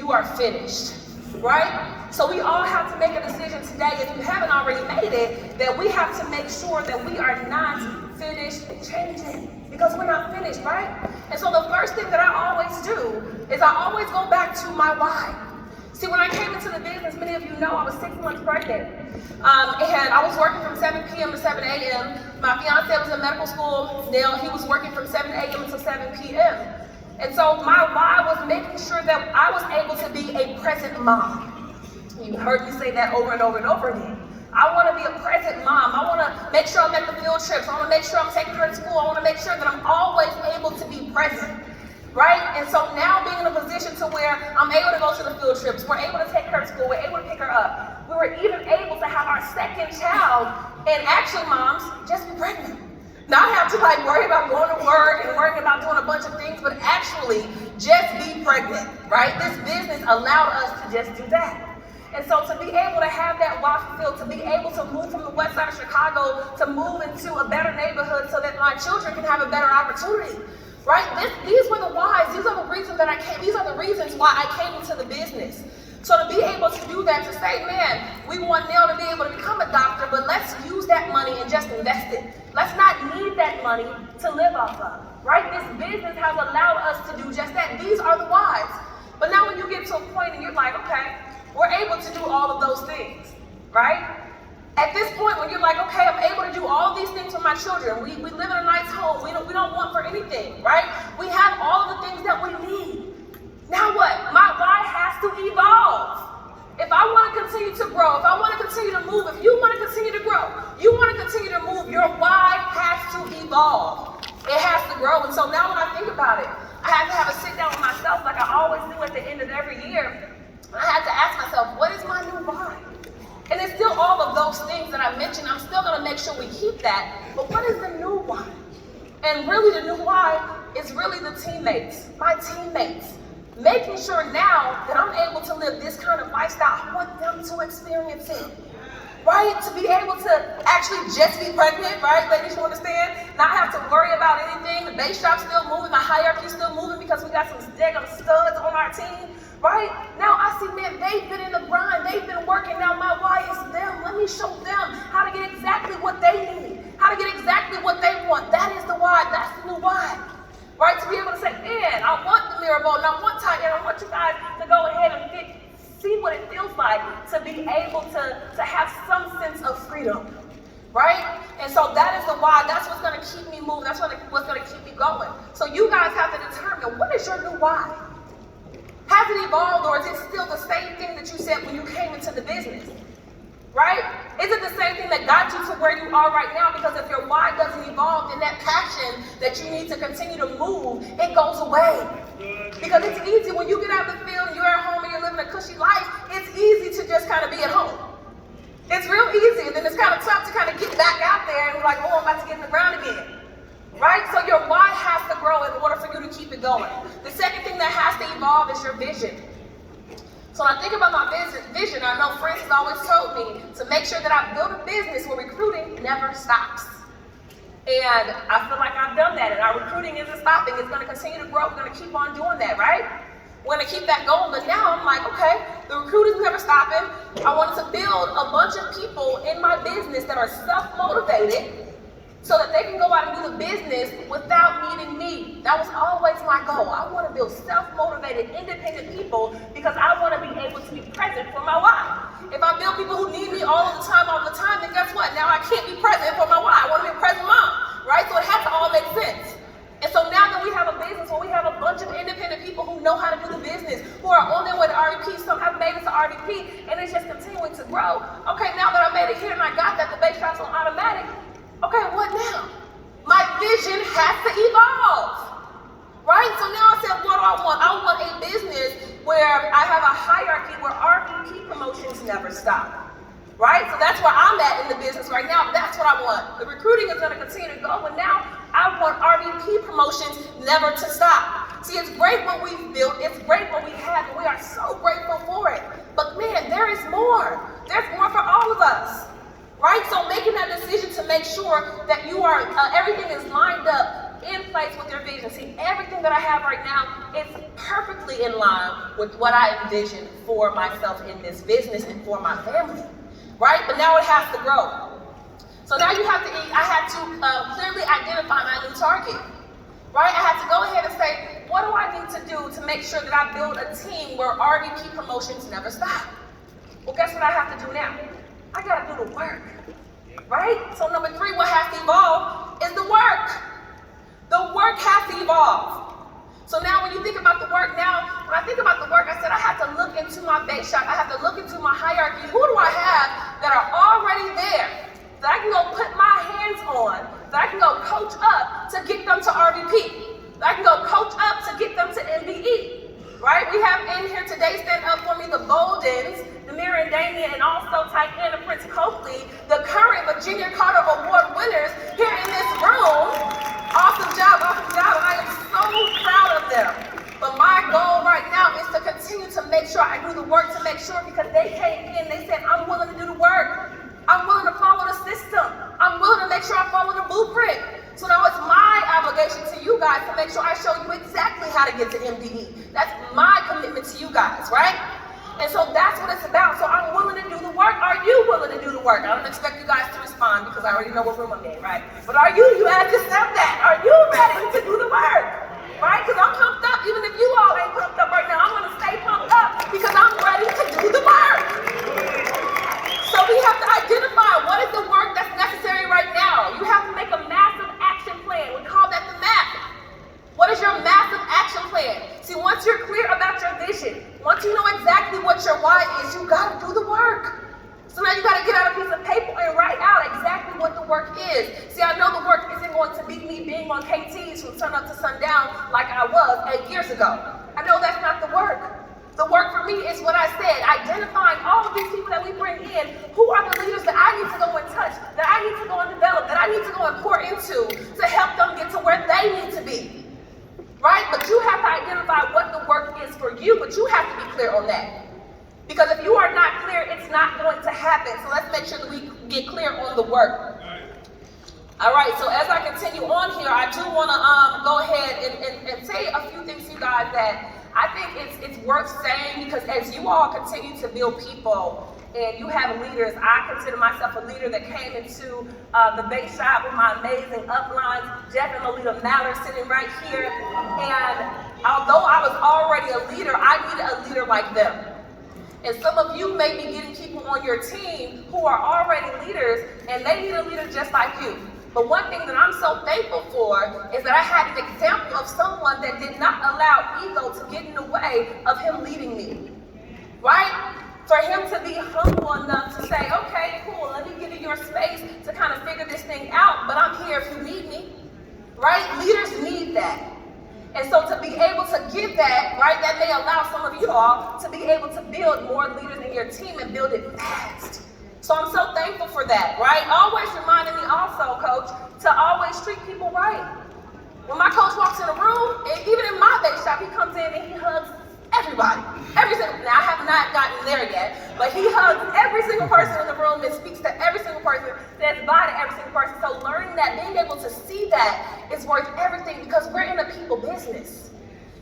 you are finished, right? So we all have to make a decision today, if you haven't already made it, that we have to make sure that we are not finished changing, because we're not finished, right? And so the first thing that I always do is I always go back to my why. See, when I came into the business, many of you know I was 6 months pregnant. And I was working from 7 p.m. to 7 a.m. My fiance was in medical school. Now he was working from 7 a.m. until 7 p.m. And so my why was making sure that I was able to be a present mom. You heard me say that over and over and over again. I want to be a present mom. I want to make sure I'm at the field trips. I want to make sure I'm taking her to school. I want to make sure that I'm always able to be present. Right? And so now being in a position to where I'm able to go to the field trips, we're able to take her to school, we're able to pick her up. We were even able to have our second child, and actually moms, just be pregnant. Not have to worry about going to work and worrying about doing a bunch of things, but actually just be pregnant, right? This business allowed us to just do that. And so to be able to have that why fulfilled, to be able to move from the west side of Chicago to move into a better neighborhood so that my children can have a better opportunity. Right? These were the whys. These are the reasons that I came. These are the reasons why I came into the business. So to be able to do that, to say, man, we want Nell to be able to become a doctor, but let's use that money and just invest it. Let's not need that money to live off of. Right? This business has allowed us to do just that. These are the whys. But now when you get to a point and you're like, okay, we're able to do all of those things. Right? At this point, when you're like, okay, I'm able to do all these things for my children. We live in a nice home. We don't want for anything, right? We have all of the things that we need. Now what? My why has to evolve. If I want to continue to grow, if I want to continue to move, if you want to continue to grow, you want to continue to move, your why has to evolve. It has to grow. And so now when I think about it, I have to have a sit down with myself like I always do at the end of every year. I have to ask myself, what is my new why? And it's still all of those things that I mentioned. I'm still going to make sure we keep that. But what is the new why? And really the new why is really the teammates, my teammates. Making sure now that I'm able to live this kind of lifestyle, I want them to experience it. Right? To be able to actually just be pregnant, right? Ladies, you understand? Not have to worry about anything. The base shop's still moving. The hierarchy's still moving because we got some daggone studs on our team. Right? Now I see, man, they've been in the grind. They've been working. Now my why is them. Let me show them how to get exactly what they need. How to get exactly what they want. That is the why. That's the new why. Right? To be able to say, man, I want the mirror bowl and I want Tiger, and I want you guys to go ahead and see what it feels like to be able to have some sense of freedom. Right? And so that is the why. That's what's going to keep me moving. That's what's going to keep me going. So you guys have to determine, what is your new why? Has it evolved, or is it still the same thing that you said when you came into the business? Right? Is it the same thing that got you to where you are right now? Because if your why doesn't evolve, then that passion that you need to continue to move, it goes away. Because it's easy when you get out of the field and you're at home and you're living a cushy life, it's easy to just kind of be at home. It's real easy, and then it's kind of tough to kind of get back out there and be like, oh, I'm about to get in the ground again. Right? So your why has to grow in order for you to keep it going. The second thing that has to evolve is your vision. So when I think about my vision, I know Francis always told me to make sure that I build a business where recruiting never stops. And I feel like I've done that, and our recruiting isn't stopping. It's going to continue to grow. We're going to keep on doing that, right? We're going to keep that going. But now I'm like, okay, the recruiting's never stopping. I wanted to build a bunch of people in my business that are self-motivated, so that they can go out and do the business without needing me. That was always my goal. I want to build self-motivated, independent people because I want to be able to be present for my why. If I build people who need me all the time, then guess what? Now I can't be present for my why. I want to be a present mom, right? So it has to all make sense. And so now that we have a business where we have a bunch of independent people who know how to do the business, who are on their way to RVP, some have made it to RVP, and it's just continuing to grow. Okay, now that I made it here and I got that, the base shop's on automatic. Okay, what now? My vision has to evolve, right? So now I said, what do I want? I want a business where I have a hierarchy where RVP promotions never stop, right? So that's where I'm at in the business right now. That's what I want. The recruiting is going to continue to go, but now I want RVP promotions never to stop. See, it's great what we've built. It's great what we have, and we are so grateful for it. But man, there is more. There's more for all of us. Right? So making that decision to make sure that you are, everything is lined up in place with your vision. See, everything that I have right now is perfectly perfectly in line with what I envisioned for myself in this business and for my family, right? But now it has to grow. So now I had to clearly identify my new target, right? I had to go ahead and say, what do I need to do to make sure that I build a team where RVP promotions never stop? Well, guess what I have to do now? I gotta do the work, right? So number 3, what has to evolve is the work. The work has to evolve. So now when you think about the work, when I think about the work, I said I have to look into my base shop. I have to look into my hierarchy. Who do I have that are already there that I can go put my hands on, that I can go coach up to get them to RVP, that I can go coach up to get them to MBE, right? We have in here today, stand up for me, the Boldens, Demira and Damien, and also Tyquan and Prince Coakley, the current Virginia Carter Award winners here in this room. Awesome job, awesome job. I am so proud of them. But my goal right now is to continue to make sure I do the work, to make sure, because they came in, they said, I'm willing to do the work. I'm willing to follow the system. I'm willing to make sure I follow the blueprint. So now it's my obligation to you guys to make sure I show you exactly how to get to MDE. That's my commitment to you guys, right? And so that's what it's about. So I'm willing to do the work. Are you willing to do the work? I don't expect you guys to respond because I already know what room I'm in, right? But are you had to accept that. Are you ready to do the work? Right? Because I'm pumped up. Even if you all ain't pumped up right now, I'm going to stay pumped up because I'm ready to do the work. So we have to identify what is the work that's necessary right now. You have to make a massive action plan. We call that the MAP. What is your massive action plan? See, once you're clear about your vision, once you know exactly what your why is, you got to do the work. So now you got to get out a piece of paper and write out exactly what the work is. See, I know the work isn't going to be me being on KTs from sun up to sundown like I was 8 years ago. I know that's not the work. The work for me is what I said, identifying all of these people that we bring in, who are the leaders that I need to go and touch, that I need to go and develop, that I need to go and pour into to help them get to where they need to be. Right? But you have to identify what the work is for you, but you have to be clear on that. Because if you are not clear, it's not going to happen. So let's make sure that we get clear on the work. All right, so as I continue on here, I do want to go ahead and say a few things to you guys that I think it's worth saying, because as you all continue to build people and you have leaders, I consider myself a leader that came into the base shop with my amazing uplines, Jeff and Lolita Mallard sitting right here. And although I was already a leader, I needed a leader like them. And some of you may be getting people on your team who are already leaders, and they need a leader just like you. But one thing that I'm so thankful for is that I had an example of someone that did not allow ego to get in the way of him leading me, right? For him to be humble enough to say, okay, cool, let me give you your space to kind of figure this thing out, but I'm here if you need me, right? Leaders need that. And so to be able to give that, right, that may allow some of you all to be able to build more leaders in your team and build it fast. So I'm so thankful for that, right? Always reminding me also, coach, to always treat people right. When my coach walks in the room, and even in my base shop, he comes in and he hugs everybody. Now I have not gotten there yet, but he hugs every single person in the room and speaks to every single person, says bye to every single person. So learning that, being able to see that is worth everything, because we're in a people business.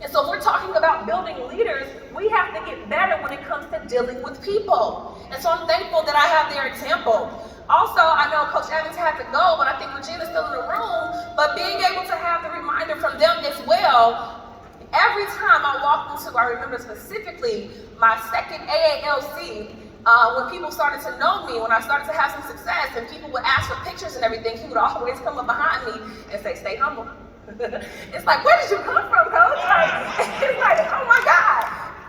And so if we're talking about building leaders, we have to get better when it comes to dealing with people. And so I'm thankful that I have their example. Also, I know Coach Evans had to go, but I think Regina's still in the room, but being able to have the reminder from them as well. Every time I walked into, I remember specifically my second AALC, when people started to know me, when I started to have some success and people would ask for pictures and everything, he would always come up behind me and say, stay humble. It's like, where did you come from, coach? It's like, oh my God,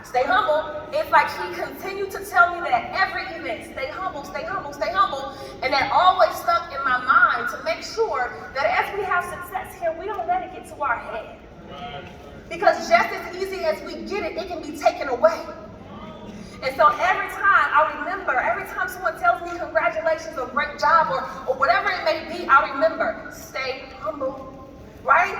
stay humble. It's like he continued to tell me that every event, stay humble, stay humble, stay humble. And that always stuck in my mind to make sure that as we have success here, we don't let it get to our head. Because just as easy as we get it, it can be taken away. And so every time I remember, every time someone tells me congratulations or great job or whatever it may be, I remember, stay humble. Right?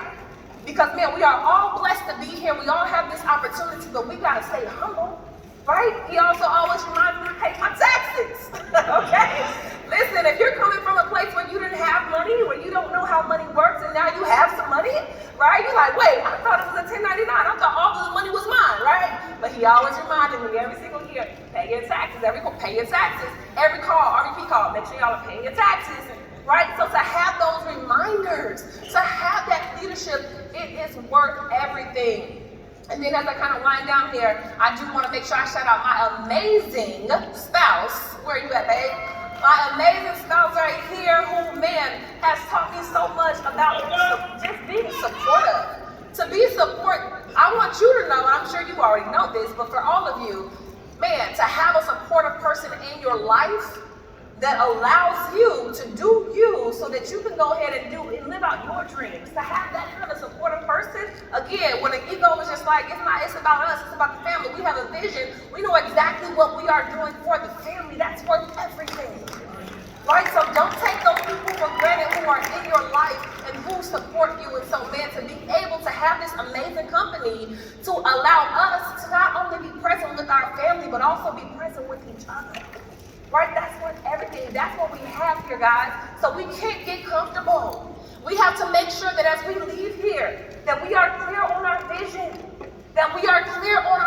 Because, man, we are all blessed to be here. We all have this opportunity, but we got to stay humble. Right? He also always reminds me to pay my taxes. Okay? Listen. listen, if you're coming from a place where you didn't have money, where you don't know how money works, and now you have some money, right? You're like, wait, I thought it was a 1099. I thought all the money was mine, right? But he always reminded me every single year, pay your taxes. Pay your taxes. Every call, RVP call, make sure y'all are paying your taxes, right? So to have those reminders, to have that leadership, it is worth everything. And then as I kind of wind down here, I do want to make sure I shout out my amazing spouse. Where are you at, babe? My amazing spouse right here who, man, has taught me so much about just being supportive. To be I want you to know, and I'm sure you already know this, but for all of you, man, to have a supportive person in your life that allows you to do you so that you can go ahead and live out your dreams. To have that kind of supportive person, again, when the ego is just like, it's about us, it's about the family. We have a vision. We know exactly what we are doing for the family. That's worth everything. Right? So don't take those people for granted who are in your life and who support you. And so, man, to be able to have this amazing company to allow us to not only be present with our family, but also be present with each other. Right? That's worth everything. That's what we have here, guys. So we can't get comfortable. We have to make sure that as we leave here, that we are clear on our vision, that we are clear on